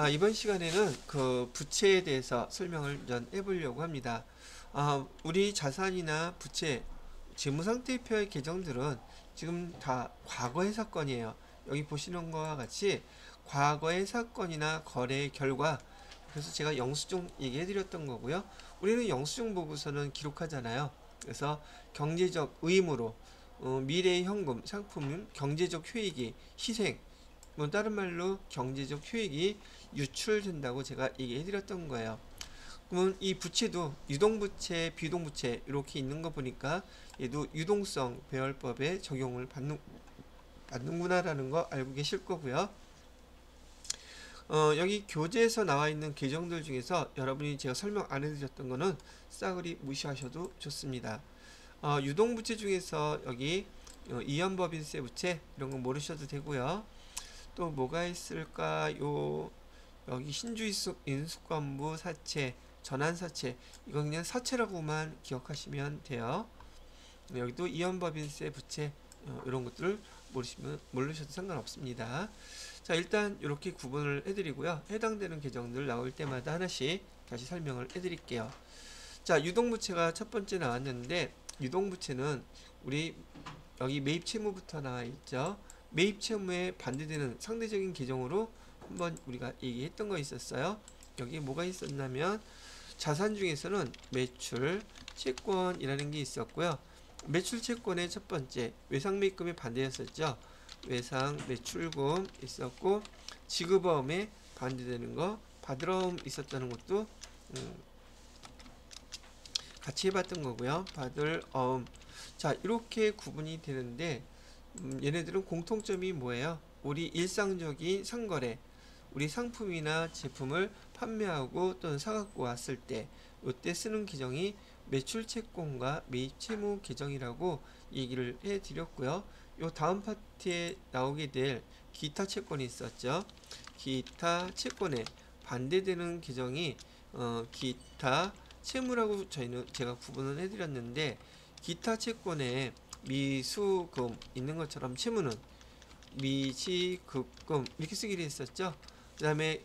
이번 시간에는 그 부채에 대해서 설명을 좀 해보려고 합니다. 우리 자산이나 부채, 재무상태표의 계정들은 지금 다 과거의 사건이에요. 여기 보시는 것과 같이 과거의 사건이나 거래의 결과, 그래서 제가 영수증 얘기해드렸던 거고요. 우리는 영수증 보고서는 기록하잖아요. 그래서 경제적 의무로 미래의 현금, 상품, 경제적 효익이 희생, 뭐 다른 말로 경제적 효익이 유출된다고 제가 얘기해 드렸던 거예요. 그러면 이 부채도 유동부채, 비동부채 이렇게 있는 거 보니까 얘도 유동성 배열법에 적용을 받는구나라는 거 알고 계실 거고요. 여기 교재에서 나와 있는 계정들 중에서 여러분이 제가 설명 안 해드렸던 거는 싸그리 무시하셔도 좋습니다. 유동부채 중에서 여기 이연법인세 부채 이런 거 모르셔도 되고요. 또 뭐가 있을까요? 여기 신주인수권부 사채, 전환사채, 이거 그냥 사채라고만 기억하시면 돼요. 여기도 이연법인세 부채 이런 것들을 모르셔도 상관없습니다. 자, 일단 이렇게 구분을 해드리고요. 해당되는 계정들 나올 때마다 하나씩 다시 설명을 해드릴게요. 자, 유동부채가 첫 번째 나왔는데, 유동부채는 우리 여기 매입채무부터 나와 있죠. 매입채무에 반대되는 상대적인 계정으로 한번 우리가 얘기했던 거 있었어요. 여기 뭐가 있었냐면 자산 중에서는 매출 채권이라는 게 있었고요. 매출 채권의 첫 번째 외상매입금에 반대였었죠. 외상 매출금 있었고, 지급어음에 반대되는 거 받을어음 있었다는 것도 같이 해봤던 거고요. 받을어음. 자, 이렇게 구분이 되는데 얘네들은 공통점이 뭐예요? 우리 일상적인 상거래, 우리 상품이나 제품을 판매하고 또는 사갖고 왔을 때 이때 쓰는 계정이 매출채권과 매입채무 계정이라고 얘기를 해드렸고요. 요 다음 파트에 나오게 될 기타 채권이 있었죠. 기타 채권에 반대되는 계정이 기타 채무라고 제가 구분을 해드렸는데, 기타 채권에 미수금 있는 것처럼 채무는 미지급금 이렇게 쓰기로 했었죠. 그 다음에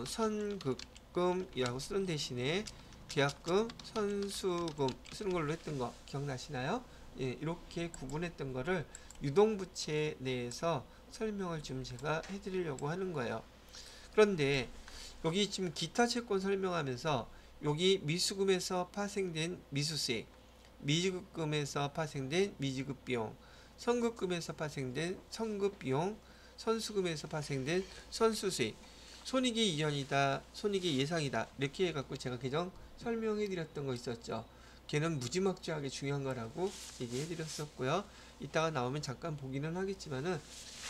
선급금이라고 쓰는 대신에 계약금, 선수금 쓰는 걸로 했던 거 기억나시나요? 예, 이렇게 구분했던 거를 유동부채 내에서 설명을 지금 제가 해드리려고 하는 거예요. 그런데 여기 지금 기타 채권 설명하면서 여기 미수금에서 파생된 미수수익, 미지급금에서 파생된 미지급비용, 선급금에서 파생된 선급비용, 선수금에서 파생된 선수수익, 손익이 이연이다, 손익이 예상이다 이렇게 해갖고 제가 계정 설명해 드렸던 거 있었죠. 걔는 무지막지하게 중요한 거라고 얘기해 드렸었고요. 이따가 나오면 잠깐 보기는 하겠지만은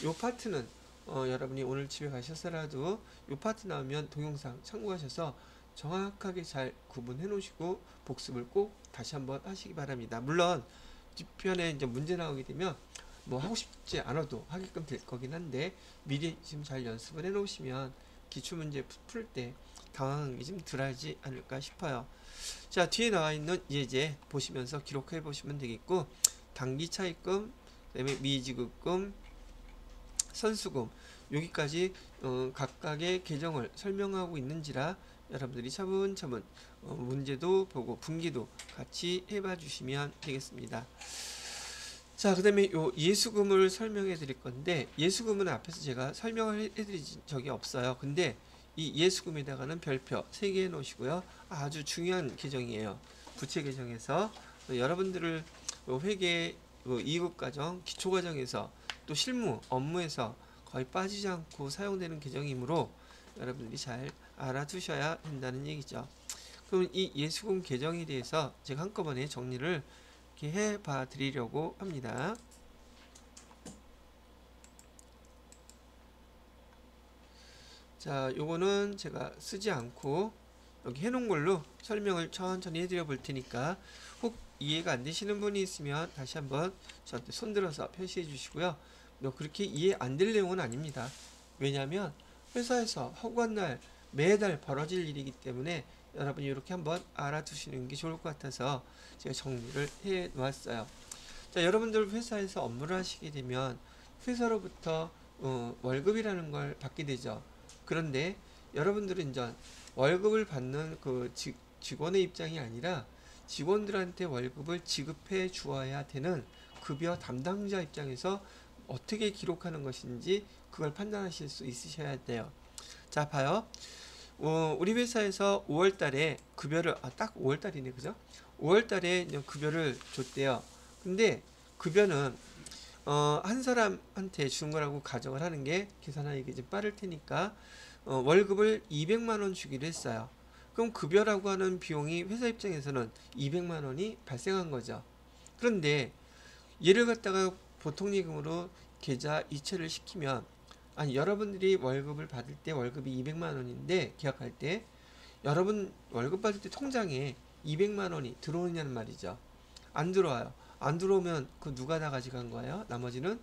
요 파트는 여러분이 오늘 집에 가셔서라도 요 파트 나오면 동영상 참고하셔서 정확하게 잘 구분해 놓으시고 복습을 꼭 다시 한번 하시기 바랍니다. 물론 뒤편에 이제 문제 나오게 되면 뭐 하고 싶지 않아도 하게끔 될 거긴 한데, 미리 지금 잘 연습을 해 놓으시면 기출문제 풀 때 당황한 게 좀 덜하지 않을까 싶어요. 자, 뒤에 나와 있는 예제 보시면서 기록해 보시면 되겠고, 단기 차입금, 그다음에 미지급금, 선수금 여기까지 각각의 계정을 설명하고 있는지라 여러분들이 차분차분 문제도 보고 분기도 같이 해봐 주시면 되겠습니다. 자, 그 다음에 요 예수금을 설명해 드릴 건데, 예수금은 앞에서 제가 설명을 해 드린 적이 없어요. 근데 이 예수금에다가는 별표 3개 해 놓으시고요. 아주 중요한 계정이에요. 부채 계정에서 여러분들을 회계 2급 과정, 기초 과정에서 또 실무, 업무에서 거의 빠지지 않고 사용되는 계정이므로 여러분들이 잘 알아두셔야 된다는 얘기죠. 그럼 이 예수금 계정에 대해서 제가 한꺼번에 정리를 이렇게 해봐 드리려고 합니다. 자, 요거는 제가 쓰지 않고 여기 해놓은 걸로 설명을 천천히 해드려 볼 테니까, 혹 이해가 안 되시는 분이 있으면 다시 한번 저한테 손들어서 표시해 주시고요. 그렇게 이해 안 될 내용은 아닙니다. 왜냐하면 회사에서 허구한 날 매달 벌어질 일이기 때문에 여러분이 이렇게 한번 알아두시는 게 좋을 것 같아서 제가 정리를 해 놓았어요. 자, 여러분들 회사에서 업무를 하시게 되면 회사로부터 월급이라는 걸 받게 되죠. 그런데 여러분들은 이제 월급을 받는 그 직원의 입장이 아니라 직원들한테 월급을 지급해 주어야 되는 급여 담당자 입장에서 어떻게 기록하는 것인지 그걸 판단하실 수 있으셔야 돼요. 자, 봐요. 우리 회사에서 5월 달에 급여를, 딱 5월 달이네, 그죠? 5월 달에 급여를 줬대요. 근데 급여는, 한 사람한테 주는 거라고 가정을 하는 게 계산하기가 좀 빠를 테니까, 월급을 200만 원 주기로 했어요. 그럼 급여라고 하는 비용이 회사 입장에서는 200만 원이 발생한 거죠. 그런데 얘를 갖다가 보통 예금으로 계좌 이체를 시키면, 아니, 여러분들이 월급을 받을 때 월급이 200만 원인데 계약할 때 여러분 월급 받을 때 통장에 200만 원이 들어오느냐는 말이죠. 안 들어와요. 안 들어오면 그 누가 다 가져간 거예요? 나머지는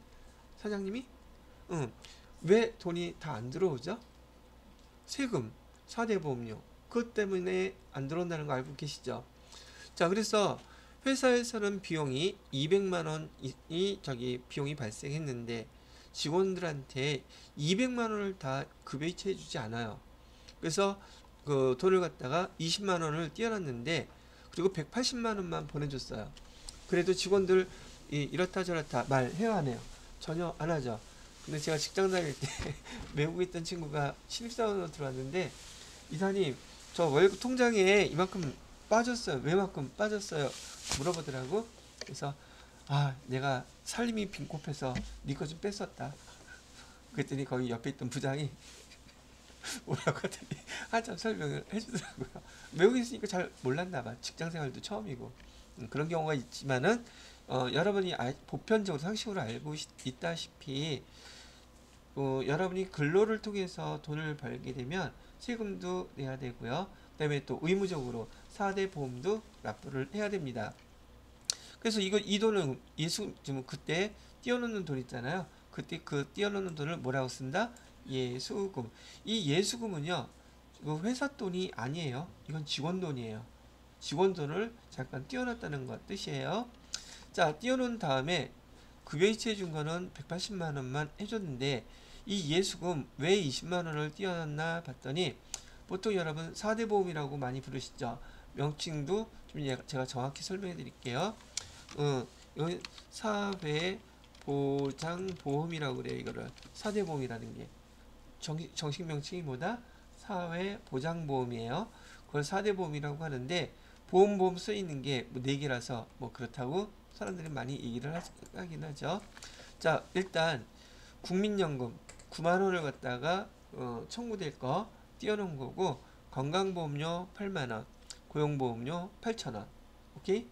사장님이? 응. 왜 돈이 다 안 들어오죠? 세금, 4대 보험료. 그것 때문에 안 들어온다는 거 알고 계시죠? 자, 그래서 회사에서는 비용이 200만 원이 비용이 발생했는데 직원들한테 200만 원을 다 급여이체해 주지 않아요. 그래서 그 돈을 갖다가 20만 원을 띄어놨는데 그리고 180만 원만 보내줬어요. 그래도 직원들 이렇다 저렇다 말해야 하네요. 전혀 안 하죠. 근데 제가 직장 다닐 때 외국에 있던 친구가 신입사원으로 들어왔는데, 이사님 저 월급 통장에 이만큼 빠졌어요. 왜만큼 빠졌어요? 물어보더라고. 그래서 내가 살림이 빈곤해서 네 거 좀 뺐었다. 그랬더니 거기 옆에 있던 부장이 뭐라고 하더니 한참 설명을 해주더라고요. 외국에 있으니까 잘 몰랐나봐. 직장생활도 처음이고. 그런 경우가 있지만은 여러분이 보편적으로 상식으로 알고 있다시피 여러분이 근로를 통해서 돈을 벌게 되면 세금도 내야 되고요. 그 다음에 또 의무적으로 4대 보험도 납부를 해야 됩니다. 그래서 이 돈은 지금 그때 띄워놓는 돈 있잖아요. 그때 그 띄워놓는 돈을 뭐라고 쓴다? 예수금. 이 예수금은요, 이거 회사 돈이 아니에요. 이건 직원 돈이에요. 직원 돈을 잠깐 띄워놨다는 것 뜻이에요. 자, 띄워놓은 다음에 급여이체해 준 거는 180만 원만 해줬는데 이 예수금 왜 20만 원을 띄워놨나 봤더니, 보통 여러분 4대 보험이라고 많이 부르시죠. 명칭도 좀 제가 정확히 설명해 드릴게요. 여기 사회보장보험이라고 그래요. 이거를 4대 보험이라는 게 정식 명칭이 뭐다? 사회보장보험이에요. 그걸 4대 보험이라고 하는데, 보험 써 있는 게 4개라서 뭐 그렇다고 사람들이 많이 얘기를 하긴 하죠. 자, 일단 국민연금 9만 원을 갖다가 청구될 거 띄워놓은 거고, 건강보험료 8만 원, 고용보험료 8천 원. 오케이?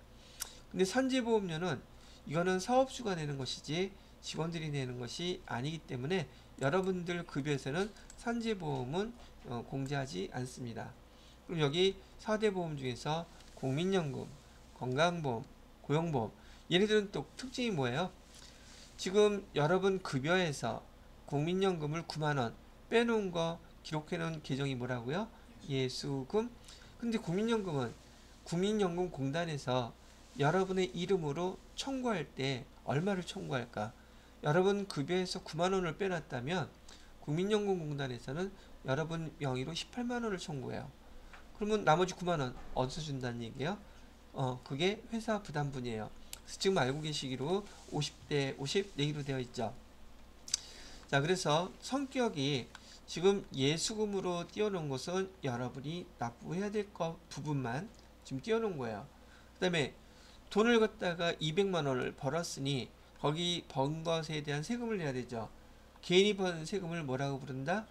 근데 산재보험료는 이거는 사업주가 내는 것이지 직원들이 내는 것이 아니기 때문에 여러분들 급여에서는 산재보험은 공제하지 않습니다. 그럼 여기 4대 보험 중에서 국민연금, 건강보험, 고용보험, 얘네들은 또 특징이 뭐예요? 지금 여러분 급여에서 국민연금을 9만원 빼놓은 거 기록해놓은 계정이 뭐라고요? 예수금. 근데 국민연금은 국민연금공단에서 여러분의 이름으로 청구할 때 얼마를 청구할까? 여러분 급여에서 9만원을 빼놨다면 국민연금공단에서는 여러분 명의로 18만원을 청구해요. 그러면 나머지 9만원 어디서 준다는 얘기예요? 그게 회사 부담분이에요. 지금 알고 계시기로 50대 50 내기로 되어 있죠. 자, 그래서 성격이 지금 예수금으로 띄워놓은 것은 여러분이 납부해야 될 것 부분만 지금 띄워놓은 거예요. 그 다음에 돈을 갖다가 200만 원을 벌었으니 거기 번 것에 대한 세금을 내야 되죠. 개인이 번 세금을 뭐라고 부른다?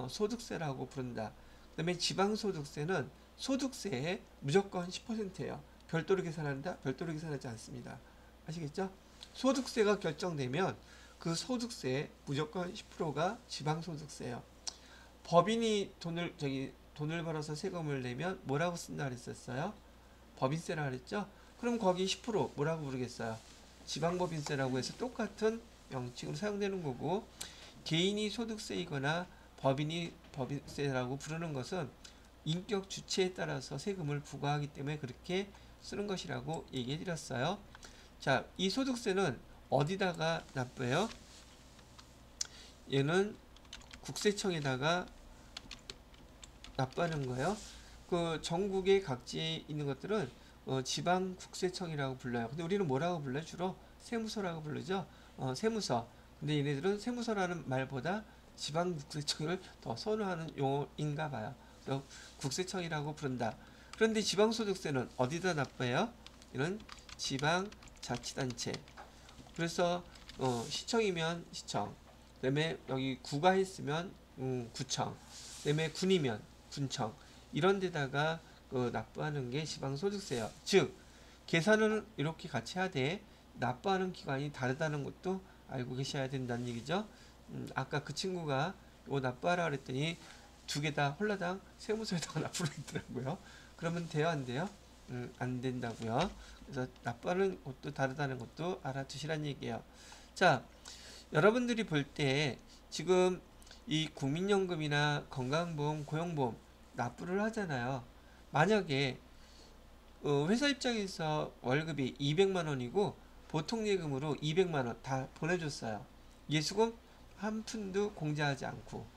소득세라고 부른다. 그 다음에 지방소득세는 소득세의 무조건 10%예요. 별도로 계산한다? 별도로 계산하지 않습니다. 아시겠죠? 소득세가 결정되면 그 소득세의 무조건 10%가 지방소득세예요. 법인이 돈을 벌어서 세금을 내면 뭐라고 쓴다 그랬었어요? 법인세라 그랬죠? 그럼 거기 10% 뭐라고 부르겠어요? 지방법인세라고 해서 똑같은 명칭으로 사용되는 거고, 개인이 소득세이거나 법인이 법인세라고 부르는 것은 인격 주체에 따라서 세금을 부과하기 때문에 그렇게 쓰는 것이라고 얘기해 드렸어요. 자, 이 소득세는 어디다가 납부해요? 얘는 국세청에다가 납부하는 거예요. 그 전국의 각지에 있는 것들은 지방국세청이라고 불러요. 근데 우리는 뭐라고 불러요? 주로 세무서라고 부르죠. 세무서. 근데 얘네들은 세무서라는 말보다 지방국세청을 더 선호하는 용어인가 봐요. 그래서 국세청이라고 부른다. 그런데 지방소득세는 어디다 납부해요? 이런 지방자치단체. 그래서 시청이면 시청, 그다음에 여기 구가 있으면 구청, 그다음에 군이면 군청, 이런 데다가 납부하는 게 지방소득세예요. 즉 계산을 이렇게 같이 하되 납부하는 기관이 다르다는 것도 알고 계셔야 된다는 얘기죠. 아까 그 친구가 납부하라 그랬더니 두 개 다 홀라당 세무서에다가 납부를 했더라고요. 그러면 돼요, 안 돼요? 안 된다고요. 그래서 납부하는 것도 다르다는 것도 알아두시란 얘기예요. 자, 여러분들이 볼 때 지금 이 국민연금이나 건강보험, 고용보험 납부를 하잖아요. 만약에 회사 입장에서 월급이 200만 원이고 보통 예금으로 200만 원 다 보내줬어요. 예수금 한 푼도 공제하지 않고.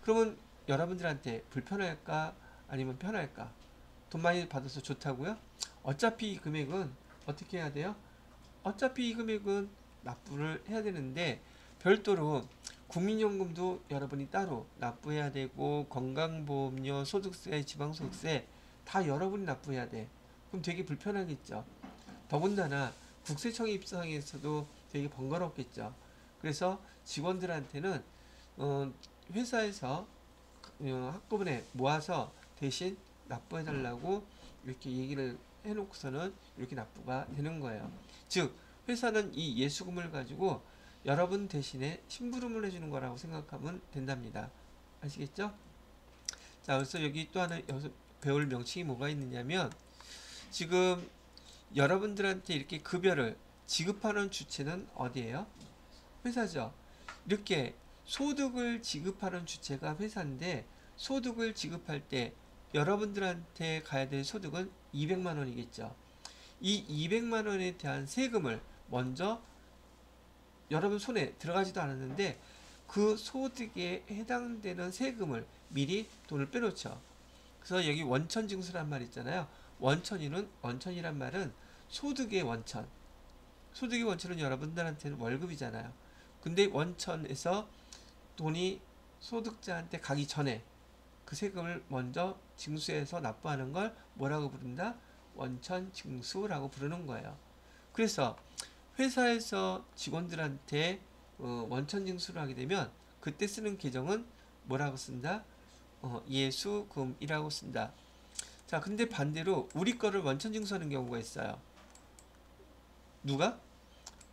그러면 여러분들한테 불편할까 아니면 편할까? 돈 많이 받아서 좋다고요? 어차피 이 금액은 어떻게 해야 돼요? 어차피 이 금액은 납부를 해야 되는데 별도로 국민연금도 여러분이 따로 납부해야 되고 건강보험료, 소득세, 지방소득세 다 여러분이 납부해야 돼. 그럼 되게 불편하겠죠. 더군다나 국세청 입장에서도 되게 번거롭겠죠. 그래서 직원들한테는 회사에서 한꺼번에 모아서 대신 납부해달라고 이렇게 얘기를 해놓고서는 이렇게 납부가 되는 거예요. 즉 회사는 이 예수금을 가지고 여러분 대신에 심부름을 해주는 거라고 생각하면 된답니다. 아시겠죠? 자, 그래서 여기 또 하나 여기서 배울 명칭이 뭐가 있느냐면 지금 여러분들한테 이렇게 급여를 지급하는 주체는 어디예요? 회사죠. 이렇게 소득을 지급하는 주체가 회사인데 소득을 지급할 때 여러분들한테 가야 될 소득은 200만 원이겠죠. 이 200만 원에 대한 세금을 먼저 여러분 손에 들어가지도 않았는데 그 소득에 해당되는 세금을 미리 돈을 빼놓죠. 그래서 여기 원천징수란 말 있잖아요. 원천이란 말은 소득의 원천. 소득의 원천은 여러분들한테는 월급이잖아요. 근데 원천에서 돈이 소득자한테 가기 전에 그 세금을 먼저 징수해서 납부하는 걸 뭐라고 부른다? 원천징수라고 부르는 거예요. 그래서 회사에서 직원들한테 원천징수를 하게 되면 그때 쓰는 계정은 뭐라고 쓴다? 예수금이라고 쓴다. 자, 근데 반대로 우리 거를 원천징수하는 경우가 있어요. 누가?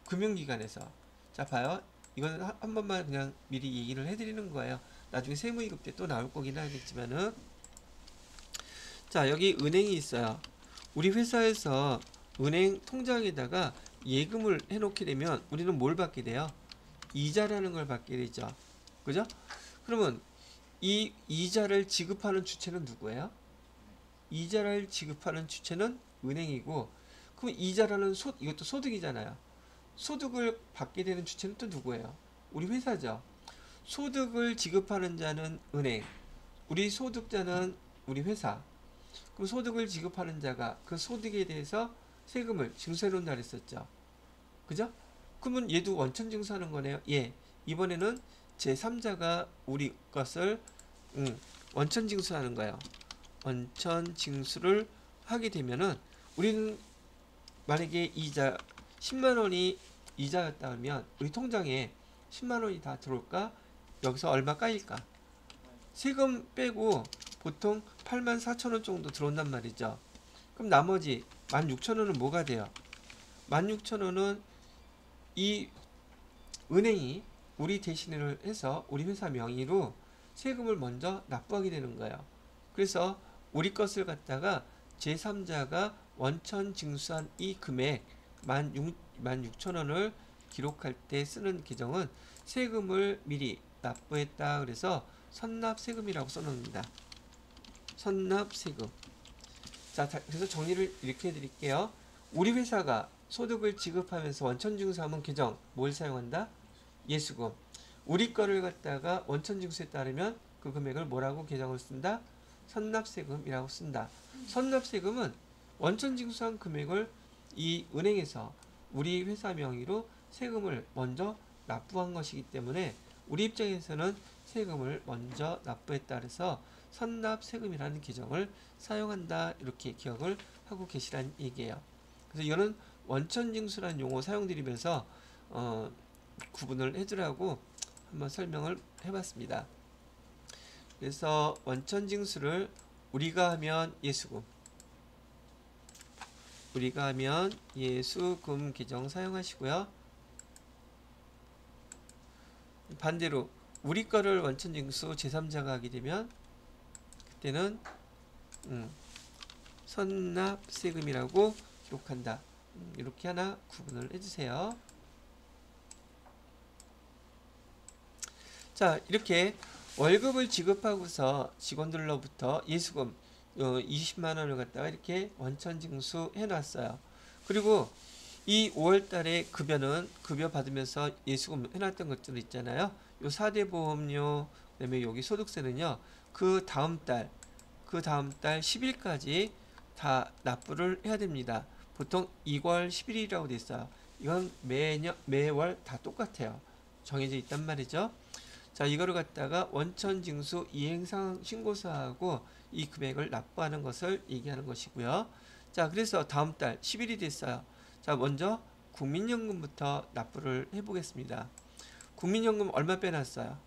금융기관에서. 자, 봐요. 이거는 한 번만 그냥 미리 얘기를 해드리는 거예요. 나중에 세무이급 때 또 나올 거긴 하겠지만은. 자, 여기 은행이 있어요. 우리 회사에서 은행 통장에다가 예금을 해놓게 되면 우리는 뭘 받게 돼요? 이자라는 걸 받게 되죠. 그죠? 그러면 이 이자를 지급하는 주체는 누구예요? 이자를 지급하는 주체는 은행이고, 그럼 이자라는 이것도 소득이잖아요. 소득을 받게 되는 주체는 또 누구예요? 우리 회사죠. 소득을 지급하는 자는 은행, 우리 소득자는 우리 회사. 그럼 소득을 지급하는 자가 그 소득에 대해서 세금을 징수해 놓는다 그랬었죠. 그죠? 그러면 얘도 원천 징수하는 거네요. 예. 이번에는 제3자가 우리 것을 원천 징수하는 거예요. 원천 징수를 하게 되면은 우리는 만약에 이자 10만 원이 이자였다 하면 우리 통장에 10만 원이 다 들어올까? 여기서 얼마 까일까? 세금 빼고 보통 8만 4천 원 정도 들어온단 말이죠. 그럼 나머지 16,000원은 뭐가 돼요? 16,000원은 이 은행이 우리 대신을 해서 우리 회사 명의로 세금을 먼저 납부하게 되는 거예요. 그래서 우리 것을 갖다가 제3자가 원천 징수한 이 금액 16,000원을 기록할 때 쓰는 계정은 세금을 미리 납부했다 그래서 선납세금이라고 써놓습니다. 선납세금. 자, 그래서 정리를 이렇게 해드릴게요. 우리 회사가 소득을 지급하면서 원천징수하면 계정 뭘 사용한다? 예수금. 우리 거를 갖다가 원천징수에 따르면 그 금액을 뭐라고 계정을 쓴다? 선납세금이라고 쓴다. 선납세금은 원천징수한 금액을 이 은행에서 우리 회사 명의로 세금을 먼저 납부한 것이기 때문에 우리 입장에서는 세금을 먼저 납부했다 그래서 선납세금이라는 규정을 사용한다, 이렇게 기억을 하고 계시란 얘기예요. 그래서 이거는 원천징수라는 용어 사용드리면서 구분을 해주라고 한번 설명을 해봤습니다. 그래서 원천징수를 우리가 하면 예수금, 우리가 하면 예수금 규정 사용하시고요. 반대로 우리 거를 원천징수 제3자가 하게 되면 그때는 선납세금이라고 기록한다. 이렇게 하나 구분을 해주세요. 자, 이렇게 월급을 지급하고서 직원들로부터 예수금 20만원을 갖다가 이렇게 원천징수 해놨어요. 그리고 이 5월달에 급여는 급여 받으면서 예수금 해놨던 것들 있잖아요. 요 4대 보험료, 그 다음에 여기 소득세는요, 그 다음 달 10일까지 다 납부를 해야 됩니다. 보통 2월 10일이라고 돼 있어요. 이건 매월 다 똑같아요. 정해져 있단 말이죠. 자, 이거를 갖다가 원천징수 이행상황 신고서하고 이 금액을 납부하는 것을 얘기하는 것이고요. 자, 그래서 다음 달 10일이 됐어요. 자, 먼저 국민연금부터 납부를 해보겠습니다. 국민연금 얼마 빼놨어요?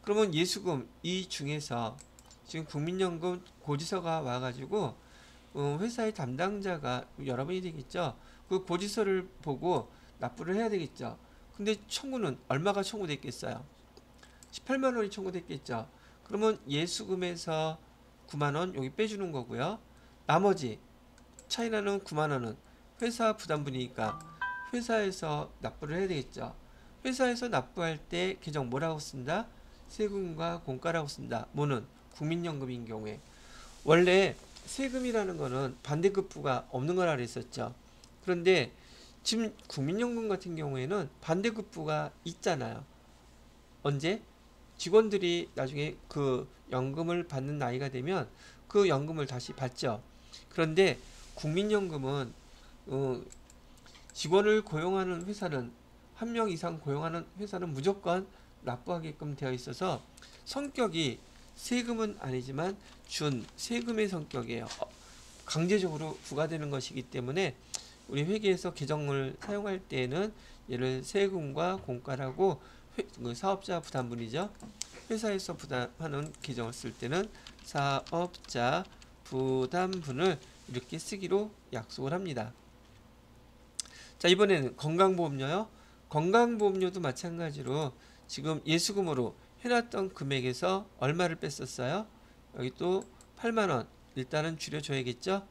그러면 예수금 이 중에서 지금 국민연금 고지서가 와가지고 회사의 담당자가 여러분이 되겠죠. 그 고지서를 보고 납부를 해야 되겠죠. 근데 청구는 얼마가 청구됐겠어요? 18만원이 청구됐겠죠. 그러면 예수금에서 9만원 여기 빼주는 거고요. 나머지 차이나는 9만원은 회사 부담분이니까 회사에서 납부를 해야 되겠죠. 회사에서 납부할 때 계정 뭐라고 쓴다? 세금과 공과라고 쓴다. 뭐는? 국민연금인 경우에. 원래 세금이라는 거는 반대급부가 없는 거라 그랬었죠. 그런데 지금 국민연금 같은 경우에는 반대급부가 있잖아요. 언제? 직원들이 나중에 그 연금을 받는 나이가 되면 그 연금을 다시 받죠. 그런데 국민연금은 직원을 고용하는 회사는 한 명 이상 고용하는 회사는 무조건 납부하게끔 되어 있어서 성격이 세금은 아니지만 준 세금의 성격이에요. 강제적으로 부과되는 것이기 때문에 우리 회계에서 계정을 사용할 때에는 얘를 세금과 공과라고 사업자 부담분이죠. 회사에서 부담하는 계정을 쓸 때는 사업자 부담분을 이렇게 쓰기로 약속을 합니다. 자, 이번에는 건강보험료요. 건강보험료도 마찬가지로 지금 예수금으로 해놨던 금액에서 얼마를 뺐었어요? 여기 또 8만원 일단은 줄여줘야겠죠.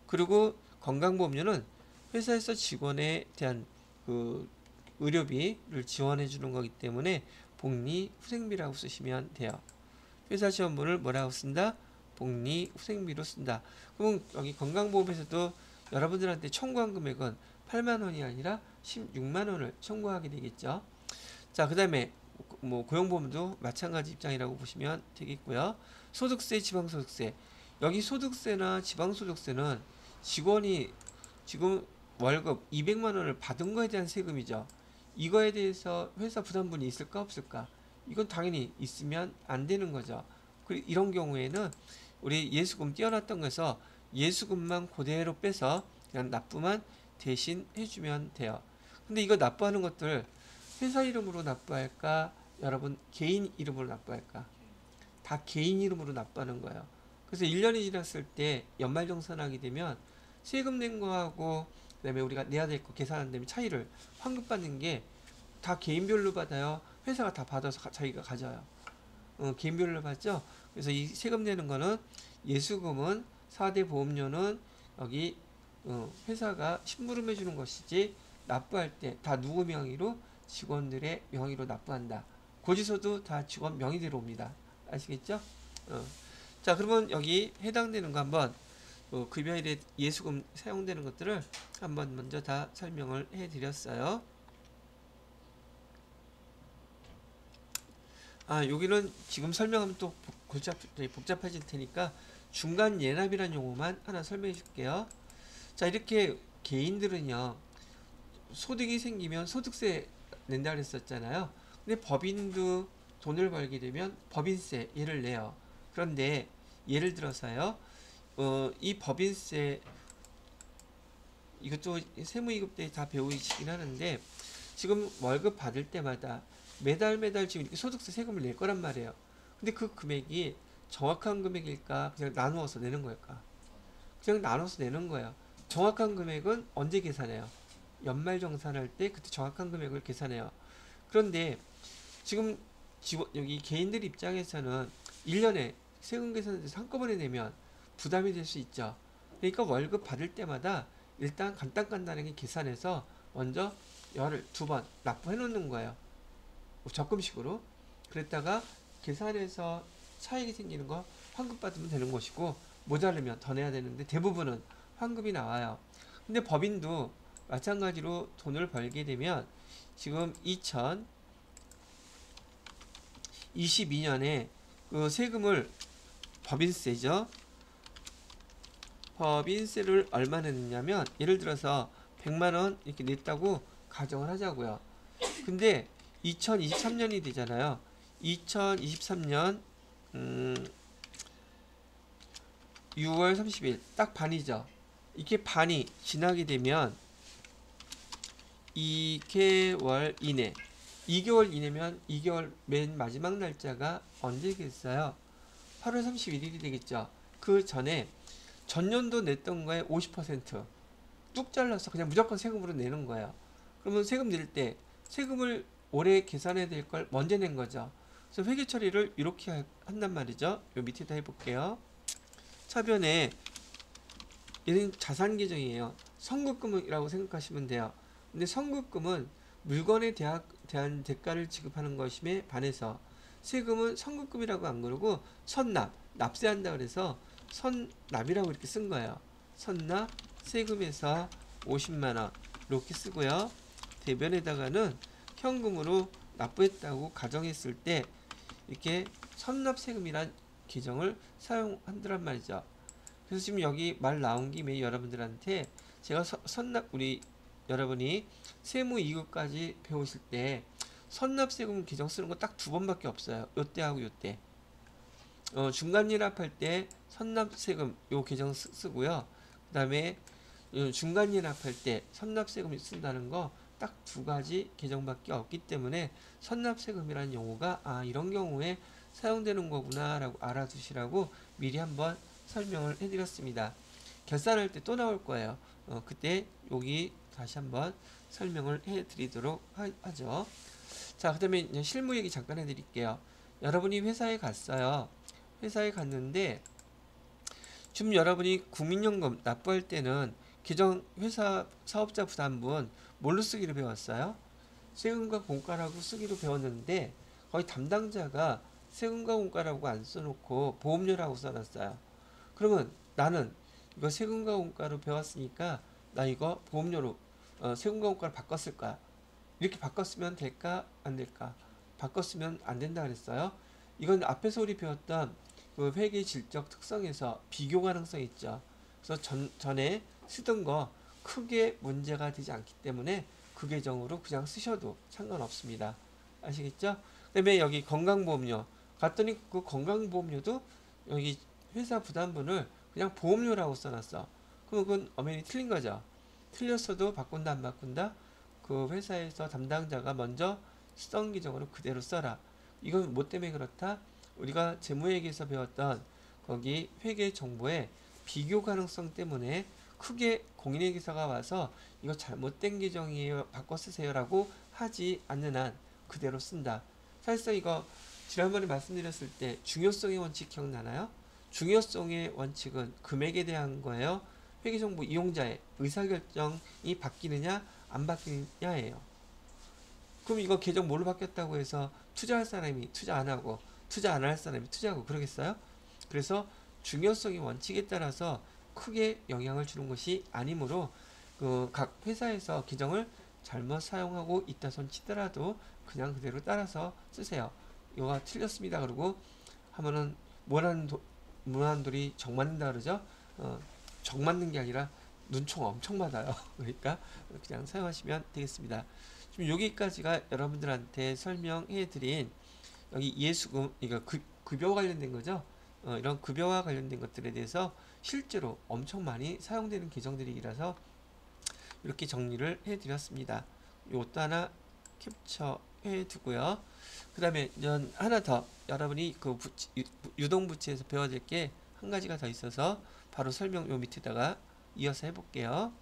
그리고 건강보험료는 회사에서 직원에 대한 그 의료비를 지원해 주는 거기 때문에 복리후생비라고 쓰시면 돼요. 회사 지원분을 뭐라고 쓴다? 복리후생비로 쓴다. 그럼 여기 건강보험에서도 여러분들한테 청구한 금액은 8만원이 아니라 16만원을 청구하게 되겠죠. 자, 그 다음에 뭐 고용보험도 마찬가지 입장이라고 보시면 되겠고요. 소득세, 지방소득세. 여기 소득세나 지방소득세는 직원이 지금 월급 200만원을 받은 거에 대한 세금이죠. 이거에 대해서 회사 부담분이 있을까 없을까? 이건 당연히 있으면 안 되는 거죠. 그리고 이런 경우에는 우리 예수금 띄어놨던 거에서 예수금만 그대로 빼서 그냥 납부만 대신 해주면 돼요. 근데 이거 납부하는 것들 회사 이름으로 납부할까? 여러분 개인 이름으로 납부할까? 다 개인 이름으로 납부하는 거예요. 그래서 1년이 지났을 때 연말정산하게 되면 세금 낸 거하고 그다음에 우리가 내야 될 거 계산한 다음에 차이를 환급받는 게 다 개인별로 받아요? 회사가 다 받아서 자기가 가져요? 개인별로 받죠? 그래서 이 세금 내는 거는 예수금은 4대 보험료는 여기 회사가 심부름 해주는 것이지 납부할 때 다 누구 명의로? 직원들의 명의로 납부한다. 고지서도 다 직원 명의대로 옵니다. 아시겠죠? 자, 그러면 여기 해당되는 거 한번 급여일에 예수금 사용되는 것들을 한번 먼저 다 설명을 해드렸어요. 여기는 지금 설명하면 또 복잡해질 테니까 중간 예납이라는 용어만 하나 설명해 줄게요. 자, 이렇게 개인들은요, 소득이 생기면 소득세 낸다 그랬었잖아요. 근데 법인도 돈을 벌게 되면 법인세 얘를 내요. 그런데 예를 들어서요, 이 법인세, 이것도 세무이급 때 다 배우시긴 하는데, 지금 월급 받을 때마다 매달 지금 이렇게 소득세 세금을 낼 거란 말이에요. 근데 그 금액이 정확한 금액일까? 그냥 나누어서 내는 걸까? 그냥 나눠서 내는 거예요. 정확한 금액은 언제 계산해요? 연말정산할 때 그때 정확한 금액을 계산해요. 그런데 지금 여기 개인들 입장에서는 1년에 세금 계산해서 한꺼번에 내면 부담이 될 수 있죠. 그러니까 월급 받을 때마다 일단 간단하게 계산해서 먼저 열을 2번 납부해 놓는 거예요. 적금식으로. 그랬다가 계산해서 차익이 생기는 거 환급 받으면 되는 것이고, 모자르면 더 내야 되는데 대부분은 환급이 나와요. 근데 법인도 마찬가지로 돈을 벌게 되면 지금 2022년에 그 세금을, 법인세죠. 법인세를 얼마 냈냐면, 예를 들어서 100만원 이렇게 냈다고 가정을 하자고요. 근데 2023년이 되잖아요. 2023년 6월 30일 딱 반이죠. 이게 반이 지나게 되면 2개월 이내, 2개월 이내면 2개월 맨 마지막 날짜가 언제겠어요? 8월 31일이 되겠죠. 그 전에 전년도 냈던 거에 50% 뚝 잘라서 그냥 무조건 세금으로 내는 거예요. 그러면 세금 낼 때 세금을 올해 계산해야 될 걸 먼저 낸 거죠. 그래서 회계 처리를 이렇게 한단 말이죠. 요 밑에다 해볼게요. 차변에 얘는 자산 계정이에요. 선급금이라고 생각하시면 돼요. 근데 선급금은 물건에 대한 대가를 지급하는 것임에 반해서 세금은 선급금이라고 안 그러고 선납, 납세한다 그래서 선납이라고 이렇게 쓴 거예요. 선납, 세금에서 50만원 이렇게 쓰고요. 대변에다가는 현금으로 납부했다고 가정했을 때 이렇게 선납세금이란 계정을 사용한다란 말이죠. 그래서 지금 여기 말 나온 김에 여러분들한테 제가 우리 여러분이 세무 2급까지 배우실 때 선납세금 계정 쓰는 거 딱 2번밖에 없어요. 요때하고 요때. 중간일납할 때 선납세금 요 계정 쓰고요. 그 다음에 중간일납할 때 선납세금 쓴다는 거 딱 2가지 계정밖에 없기 때문에 선납세금이라는 용어가 이런 경우에 사용되는 거구나 라고 알아두시라고 미리 한번 설명을 해드렸습니다. 결산할 때 또 나올 거예요. 그때 여기 다시 한번 설명을 해드리도록 하죠. 자, 그 다음에 실무 얘기 잠깐 해드릴게요. 여러분이 회사에 갔어요. 회사에 갔는데 지금 여러분이 국민연금 납부할 때는 회사 사업자 부담분 뭘로 쓰기로 배웠어요? 세금과 공과라고 쓰기로 배웠는데 거의 담당자가 세금과 공과라고 안 써놓고 보험료라고 써놨어요. 그러면 나는 이거 세금과 공과로 배웠으니까 나 이거 보험료로 세금과 공과로 바꿨을 거야. 이렇게 바꿨으면 될까 안 될까? 바꿨으면 안 된다 그랬어요. 이건 앞에서 우리 배웠던 그 회계 질적 특성에서 비교 가능성이 있죠. 그래서 전에 쓰던 거 크게 문제가 되지 않기 때문에 그 계정으로 그냥 쓰셔도 상관없습니다. 아시겠죠? 그 다음에 여기 건강보험료 갔더니 그 건강보험료도 여기 회사 부담분을 그냥 보험료라고 써놨어. 그럼 그건 엄연히 틀린 거죠. 틀렸어도 바꾼다 안 바꾼다? 그 회사에서 담당자가 먼저 쓰던 계정으로 그대로 써라. 이건 뭐 때문에 그렇다? 우리가 재무회계에서 배웠던 거기 회계 정보의 비교 가능성 때문에 크게 공인회계사가 와서 이거 잘못된 계정이에요 바꿔 쓰세요 라고 하지 않는 한 그대로 쓴다. 사실상 이거 지난번에 말씀드렸을 때 중요성의 원칙 기억나나요? 중요성의 원칙은 금액에 대한 거예요. 회계정보 이용자의 의사결정이 바뀌느냐 안 바뀌느냐예요. 그럼 이거 계정 뭘로 바뀌었다고 해서 투자할 사람이 투자 안 하고 투자 안 할 사람이 투자하고 그러겠어요? 그래서 중요성의 원칙에 따라서 크게 영향을 주는 것이 아니므로 각 회사에서 계정을 잘못 사용하고 있다 손 치더라도 그냥 그대로 따라서 쓰세요. 이거가 틀렸습니다. 그러고 하면은 무한돌이 정 맞는다 그러죠. 정 맞는 게 아니라 눈총 엄청 맞아요. 그러니까 그냥 사용하시면 되겠습니다. 지금 여기까지가 여러분들한테 설명해 드린 여기 예수금, 그러니까 급여 관련된 거죠. 이런 급여와 관련된 것들에 대해서 실제로 엄청 많이 사용되는 계정들이라서 이렇게 정리를 해 드렸습니다. 이것도 하나 캡처해 두고요. 그 다음에 하나 더 여러분이 그 유동부채에서 배워야 될 게 한 가지가 더 있어서 바로 설명 요 밑에다가 이어서 해볼게요.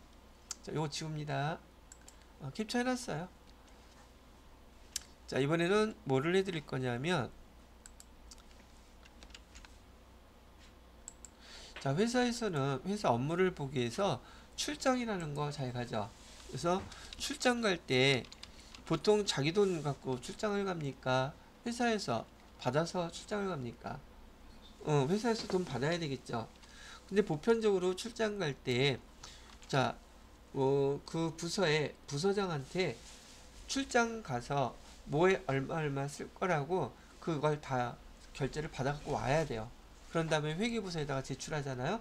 자, 요거 지웁니다. 캡처해 놨어요. 자, 이번에는 뭐를 해드릴 거냐면, 자, 회사에서는 회사 업무를 보기 위해서 출장이라는 거 잘 가죠. 그래서 출장 갈 때 보통 자기 돈 갖고 출장을 갑니까? 회사에서 받아서 출장을 갑니까? 회사에서 돈 받아야 되겠죠. 근데 보편적으로 출장 갈 때, 자, 그 부서의 부서장한테 출장 가서 뭐에 얼마 쓸 거라고 그걸 다 결제를 받아갖고 와야 돼요. 그런 다음에 회계부서에다가 제출하잖아요.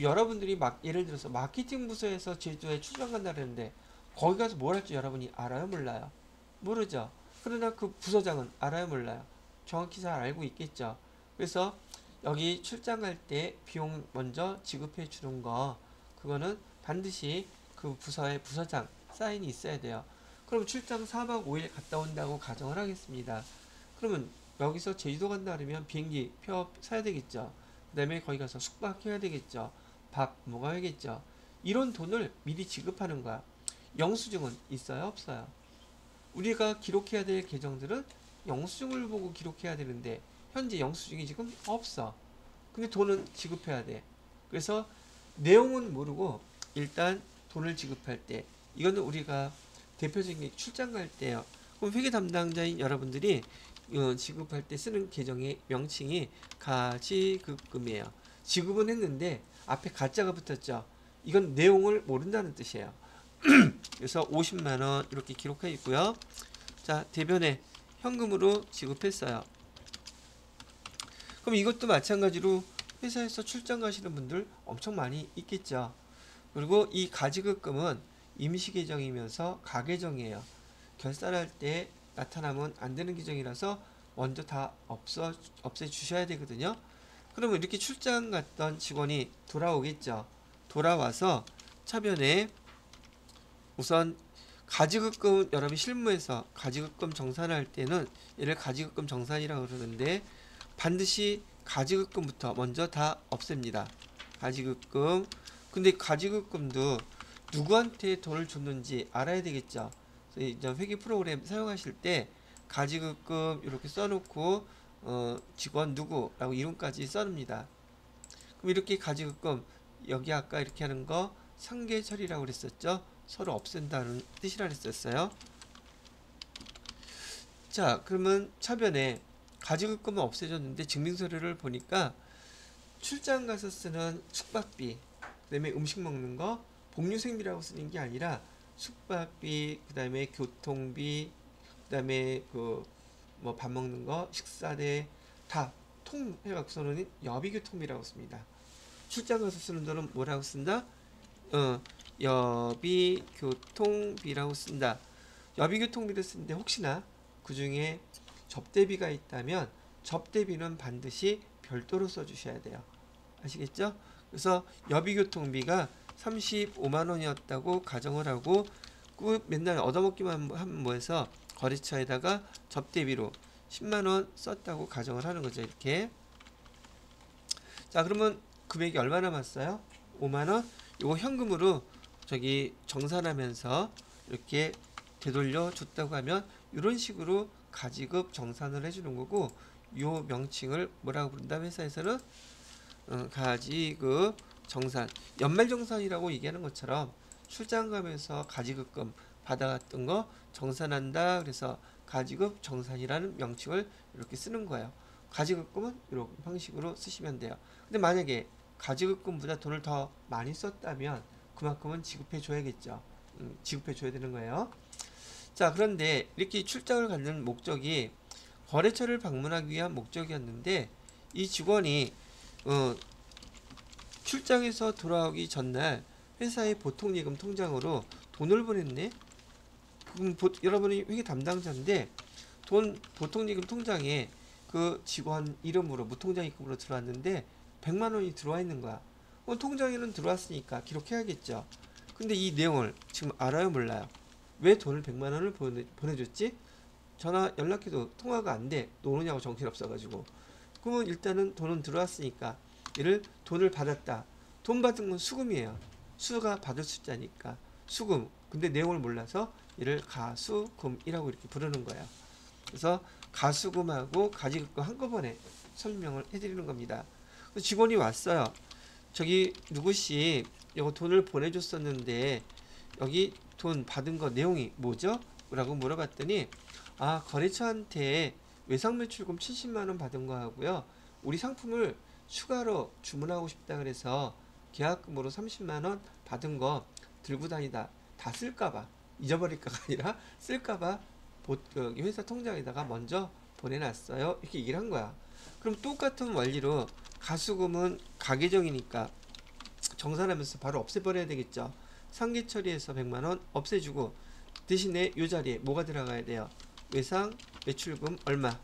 여러분들이 예를 들어서 마케팅 부서에서 제주도에 출장 간다 그랬는데 거기 가서 뭘 할지 여러분이 알아요? 몰라요? 모르죠. 그러나 그 부서장은 알아요? 몰라요? 정확히 잘 알고 있겠죠. 그래서 여기 출장 갈 때 비용 먼저 지급해 주는 거, 그거는 반드시 그 부서의 부서장 사인이 있어야 돼요. 그럼 출장 4박 5일 갔다 온다고 가정을 하겠습니다. 그러면 여기서 제주도 간다 그러면 비행기 표 사야 되겠죠. 그 다음에 거기 가서 숙박해야 되겠죠. 밥 먹어야겠죠. 이런 돈을 미리 지급하는 거야. 영수증은 있어요? 없어요? 우리가 기록해야 될 계정들은 영수증을 보고 기록해야 되는데 현재 영수증이 지금 없어. 근데 돈은 지급해야 돼. 그래서 내용은 모르고 일단 돈을 지급할 때, 이거는 우리가 대표적인 게 출장 갈 때요. 그럼 회계 담당자인 여러분들이 지급할 때 쓰는 계정의 명칭이 가지급금이에요. 지급은 했는데 앞에 가짜가 붙었죠. 이건 내용을 모른다는 뜻이에요. 그래서 50만원 이렇게 기록해 있고요. 자, 대변에 현금으로 지급했어요. 그럼 이것도 마찬가지로 회사에서 출장 가시는 분들 엄청 많이 있겠죠. 그리고 이 가지급금은 임시계정이면서 가계정이에요. 결산할 때 나타나면 안 되는 계정이라서 먼저 다 없애 주셔야 되거든요. 그러면 이렇게 출장 갔던 직원이 돌아오겠죠. 돌아와서 차변에 우선 가지급금, 여러분 실무에서 가지급금 정산할 때는 얘를 가지급금 정산이라고 그러는데 반드시 가지급금부터 먼저 다 없앱니다. 가지급금. 근데 가지급금도 누구한테 돈을 줬는지 알아야 되겠죠. 그래서 회계 프로그램 사용하실 때 가지급금 이렇게 써놓고 직원 누구라고 이름까지 써놓습니다. 그럼 이렇게 가지급금, 여기 아까 이렇게 하는 거 상계 처리라고 그랬었죠. 서로 없앤다는 뜻이라 그랬었어요. 자, 그러면 차변에 가지급금은 없애졌는데 증빙서류를 보니까 출장 가서 쓰는 숙박비, 그 다음에 음식 먹는 거 복류생비라고 쓰는 게 아니라 숙박비, 그 다음에 교통비, 그 다음에 그 뭐 밥 먹는 거, 식사대 다 통 해갖고서는 여비교통비라고 씁니다. 출장 가서 쓰는 돈은 뭐라고 쓴다? 여비교통비라고 쓴다. 여비교통비를 쓰는데 혹시나 그 중에 접대비가 있다면 접대비는 반드시 별도로 써주셔야 돼요. 아시겠죠? 그래서 여비교통비가 35만원이었다고 가정을 하고 그 맨날 얻어먹기만 하면 뭐해서 거래처에다가 접대비로 10만원 썼다고 가정을 하는 거죠. 이렇게. 자, 그러면 금액이 얼마 남았어요? 5만원? 이거 현금으로 저기 정산하면서 이렇게 되돌려 줬다고 하면 이런 식으로 가지급 정산을 해주는 거고, 요 명칭을 뭐라고 부른다? 회사에서는 가지급 정산, 연말정산이라고 얘기하는 것처럼 출장 가면서 가지급금 받아갔던 거 정산한다. 그래서 가지급 정산이라는 명칭을 이렇게 쓰는 거예요. 가지급금은 이런 방식으로 쓰시면 돼요. 근데 만약에 가지급금보다 돈을 더 많이 썼다면 그만큼은 지급해 줘야겠죠. 지급해 줘야 되는 거예요. 자, 그런데 이렇게 출장을 갖는 목적이 거래처를 방문하기 위한 목적이었는데 이 직원이 출장에서 돌아오기 전날 회사의 보통예금 통장으로 돈을 보냈네. 그럼 여러분이 회계 담당자인데 보통예금 통장에 그 직원 이름으로 무통장 입금으로 들어왔는데 100만 원이 들어와 있는 거야. 통장에는 들어왔으니까 기록해야겠죠. 근데 이 내용을 지금 알아요, 몰라요? 왜 돈을 100만 원을 보내줬지? 전화 연락해도 통화가 안 돼. 노느냐고 정신없어가지고. 그러면 일단은 돈은 들어왔으니까 얘를 돈을 받았다. 돈 받은 건 수금이에요. 수가 받을 숫자니까 수금. 근데 내용을 몰라서 얘를 가수금이라고 이렇게 부르는 거예요. 그래서 가수금하고 가지급금 한꺼번에 설명을 해드리는 겁니다. 직원이 왔어요. 저기 누구씨 이거 돈을 보내줬었는데 여기 돈 받은 거 내용이 뭐죠? 라고 물어봤더니 거래처한테 외상매출금 70만원 받은 거 하고요. 우리 상품을 추가로 주문하고 싶다 그래서 계약금으로 30만원 받은 거 들고 다니다 다 쓸까봐 잊어버릴까가 아니라 쓸까봐 회사 통장에다가 먼저 보내놨어요. 이렇게 얘기를 한 거야. 그럼 똑같은 원리로 가수금은 가계정이니까 정산하면서 바로 없애버려야 되겠죠. 상기 처리해서 100만원 없애주고 대신에 이 자리에 뭐가 들어가야 돼요? 외상 매출금 얼마?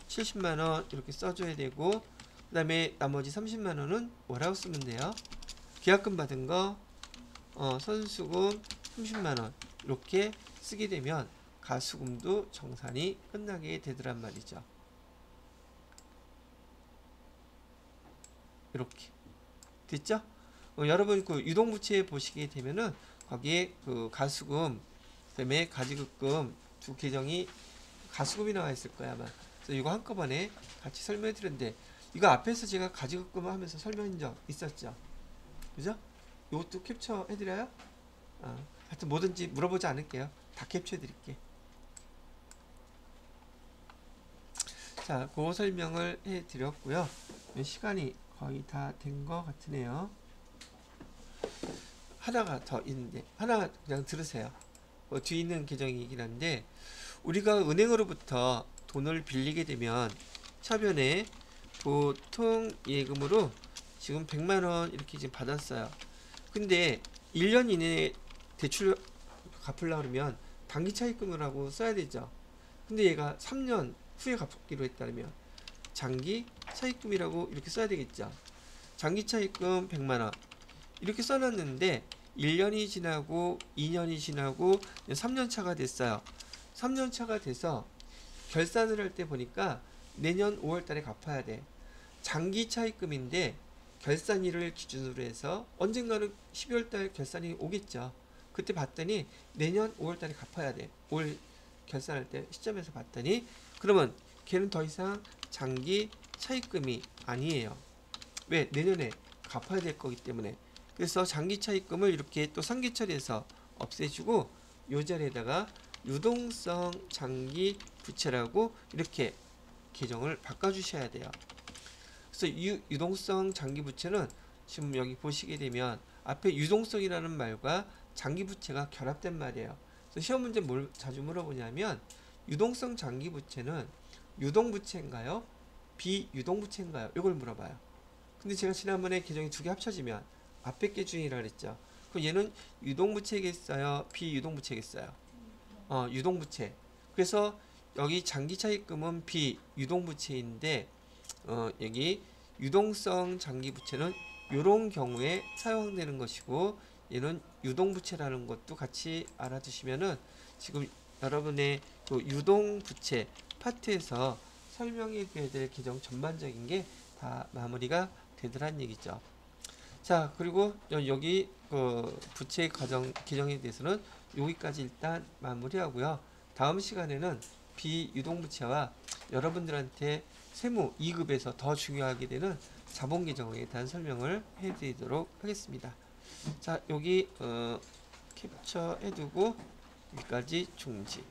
70만원 이렇게 써줘야 되고 그 다음에 나머지 30만원은 뭐라고 쓰면 돼요? 계약금 받은 거 선수금 30만원 이렇게 쓰게 되면 가수금도 정산이 끝나게 되더란 말이죠. 이렇게 됐죠? 여러분 그 유동부채 보시게 되면은 거기에 그 가수금 그다음에 가지급금 두 계정이 가수금이 나와 있을 거야 아마. 그래서 이거 한꺼번에 같이 설명해 드렸는데 이거 앞에서 제가 가지급금 하면서 설명한 적 있었죠. 그죠? 이것도 캡처 해드려요? 하여튼 뭐든지 물어보지 않을게요. 다 캡처해 드릴게. 자, 그 설명을 해 드렸고요. 시간이 거의 다 된 것 같으네요. 하나가 더 있는데 하나 그냥 들으세요. 뒤에 있는 계정이긴 한데 우리가 은행으로부터 돈을 빌리게 되면 차변에 보통 예금으로 지금 100만원 이렇게 지금 받았어요. 근데 1년 이내에 대출 갚으려고 그러면 단기 차입금이라고 써야 되죠. 근데 얘가 3년 후에 갚기로 했다면 장기 차입금이라고 이렇게 써야 되겠죠. 장기 차입금 100만원 이렇게 써놨는데 1년이 지나고 2년이 지나고 3년 차가 됐어요. 3년 차가 돼서 결산을 할 때 보니까 내년 5월 달에 갚아야 돼. 장기 차입금인데 결산일을 기준으로 해서 언젠가는 12월 달 결산이 오겠죠. 그때 봤더니 내년 5월 달에 갚아야 돼. 올 결산할 때 시점에서 봤더니 그러면 걔는 더 이상 장기 차입금이 아니에요. 왜? 내년에 갚아야 될 거기 때문에. 그래서 장기 차입금을 이렇게 또 상기 처리해서 없애주고 요 자리에다가 유동성 장기 부채라고 이렇게 계정을 바꿔주셔야 돼요. 그래서 유동성 장기 부채는 지금 여기 보시게 되면 앞에 유동성이라는 말과 장기 부채가 결합된 말이에요. 그래서 시험 문제 뭘 자주 물어보냐면 유동성 장기 부채는 유동 부채인가요? 비유동 부채인가요? 이걸 물어봐요. 근데 제가 지난번에 계정이 두 개 합쳐지면 앞에 게 중이라 그랬죠. 그럼 얘는 유동부채겠어요? 비유동부채겠어요? 유동부채. 그래서 여기 장기차입금은 비유동부채인데 여기 유동성 장기부채는 이런 경우에 사용되는 것이고 얘는 유동부채라는 것도 같이 알아두시면은 지금 여러분의 그 유동부채 파트에서 설명해 드려야 될 계정 전반적인 게 다 마무리가 되더란 얘기죠. 자, 그리고 여기 그 부채 계정에 대해서는 여기까지 일단 마무리하고요. 다음 시간에는 비유동부채와 여러분들한테 세무 2급에서 더 중요하게 되는 자본 계정에 대한 설명을 해드리도록 하겠습니다. 자, 여기 캡처해두고 여기까지 중지.